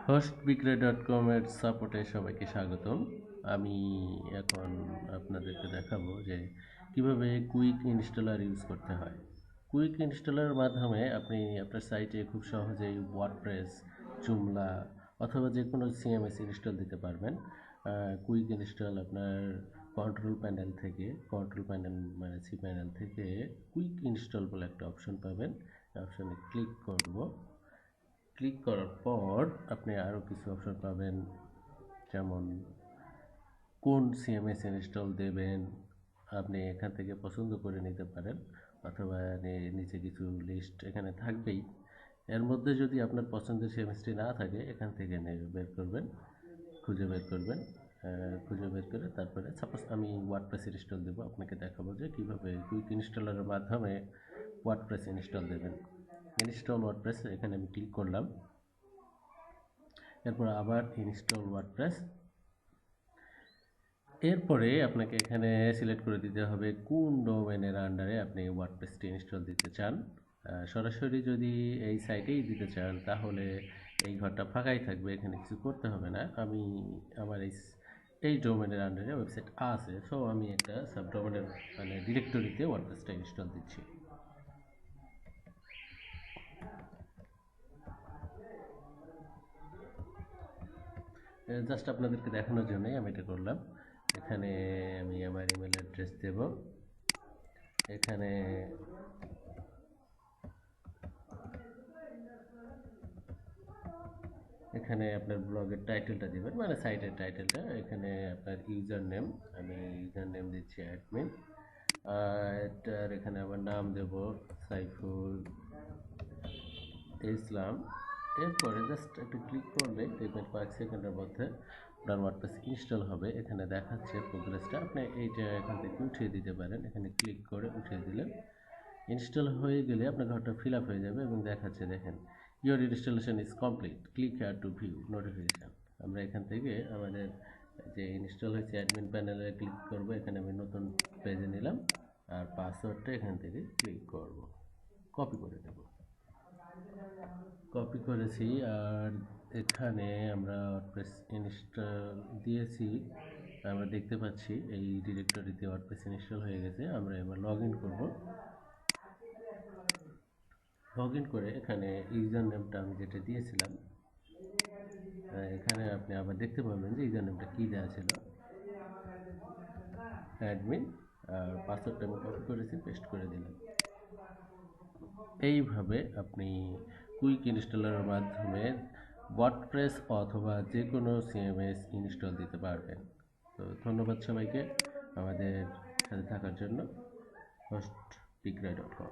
hostbikrey.com এর সাপোর্টে সবাইকে স্বাগতম। আমি এখন আপনাদেরকে দেখাবো যে কিভাবে কুইক ইনস্টলার ইউজ করতে হয়। কুইক ইনস্টলারের মাধ্যমে আপনি আপনার সাইটে খুব সহজেই ওয়ার্ডপ্রেস, জুমলা অথবা যে কোনো সিএমএস ইনস্টল দিতে পারবেন। কুইক ইনস্টল আপনার কন্ট্রোল প্যানেল মানে সি প্যানেল থেকে কুইক ইনস্টল বলে একটা অপশন পাবেন। অপশনে ক্লিক করার পর আপনি আরও কিছু অপশন পাবেন, যেমন কোন সিএমএস ইনস্টল দেবেন আপনি এখান থেকে পছন্দ করে নিতে পারেন, অথবা নিচে কিছু লিস্ট এখানে থাকবেই। এর মধ্যে যদি আপনার পছন্দের সিএমএসটি না থাকে এখান থেকে খুঁজে বের করে তারপরে সাপোজ আমি ওয়ার্ডপ্রেস ইনস্টল দেবো, আপনাকে দেখাবো যে কীভাবে কুইক ইনস্টলারের মাধ্যমে ওয়ার্ডপ্রেস ইনস্টল দেবেন। ইনস্টল ওয়ার্ডপ্রেস এখানে আমি ক্লিক করলাম, এরপর আবার ইনস্টল ওয়ার্ডপ্রেস। এরপরে আপনাকে এখানে সিলেক্ট করে দিতে হবে কোন ডোমেনের আন্ডারে আপনি ওয়ার্ডপ্রেসটি ইনস্টল দিতে চান। সরাসরি যদি এই সাইটেই দিতে চান তাহলে এই ঘরটা ফাঁকাই থাকবে, এখানে কিছু করতে হবে না। আমি আমার এই ডোমেনের আন্ডারে ওয়েবসাইট আছে, সো আমি একটা সাবডোমেনের মানে ডিরেক্টরিতে ওয়ার্ডপ্রেসটা ইনস্টল দিচ্ছি। জাস্ট আপনাদেরকে দেখানোর জন্যই আমি এটা করলাম। এখানে আমি আমার ইমেল অ্যাড্রেস দেব, এখানে আপনার ব্লগের টাইটেলটা দেবেন, মানে সাইটের টাইটেলটা। এখানে আপনার ইউজার নেম, আমি ইউজার নেম দিচ্ছি অ্যাডমিন। এটার এখানে আমার নাম দেব সাইফুল ইসলাম। এরপরে জাস্ট একটু ক্লিক করলে দেখবেন কয়েক সেকেন্ডের মধ্যে আপনার ওয়ার্ডপ্রেস ইনস্টল হবে। এখানে দেখাচ্ছে প্রোগ্রেসটা, আপনি এইটা এখান থেকে উঠিয়ে দিতে পারেন। এখানে ক্লিক করে উঠিয়ে দিলেন, ইনস্টল হয়ে গেলে আপনার ঘরটা ফিল আপ হয়ে যাবে এবং দেখাচ্ছে, দেখেন your installation is complete, click here two view notification. আমরা এখান থেকে আমাদের যে ইনস্টল হয়েছে অ্যাডমিন প্যানেলে ক্লিক করব। এখানে আমি নতুন পেজে নিলাম আর পাসওয়ার্ডটা এখান থেকে ক্লিক করব, কপি করে দেব। কপি করেছি আর এখানে আমরা ওয়ার্ডপ্রেস ইনস্টল দিয়েছি, আমরা দেখতে পাচ্ছি এই ডিরেক্টরিতে ওয়ার্ডপ্রেস ইনস্টল হয়ে গেছে। আমরা এবার লগ ইন করবো। লগ ইন করে এখানে ইউজার নেমটা আমি যেটা দিয়েছিলাম, এখানে আপনি আবার দেখতে পাবেন যে ইউজার নেমটা কী দেওয়া ছিল, অ্যাডমিন, আর পাসওয়ার্ডটা আমি কপি করেছি, পেস্ট করে দিলাম। এইভাবে আপনি কুইক ইনস্টলারের মাধ্যমে ওয়ার্ডপ্রেস অথবা যে কোনো সিএমএস ইনস্টল দিতে পারবেন। তো ধন্যবাদ সবাইকে আমাদের সাথে থাকার জন্য। hostbikrey.com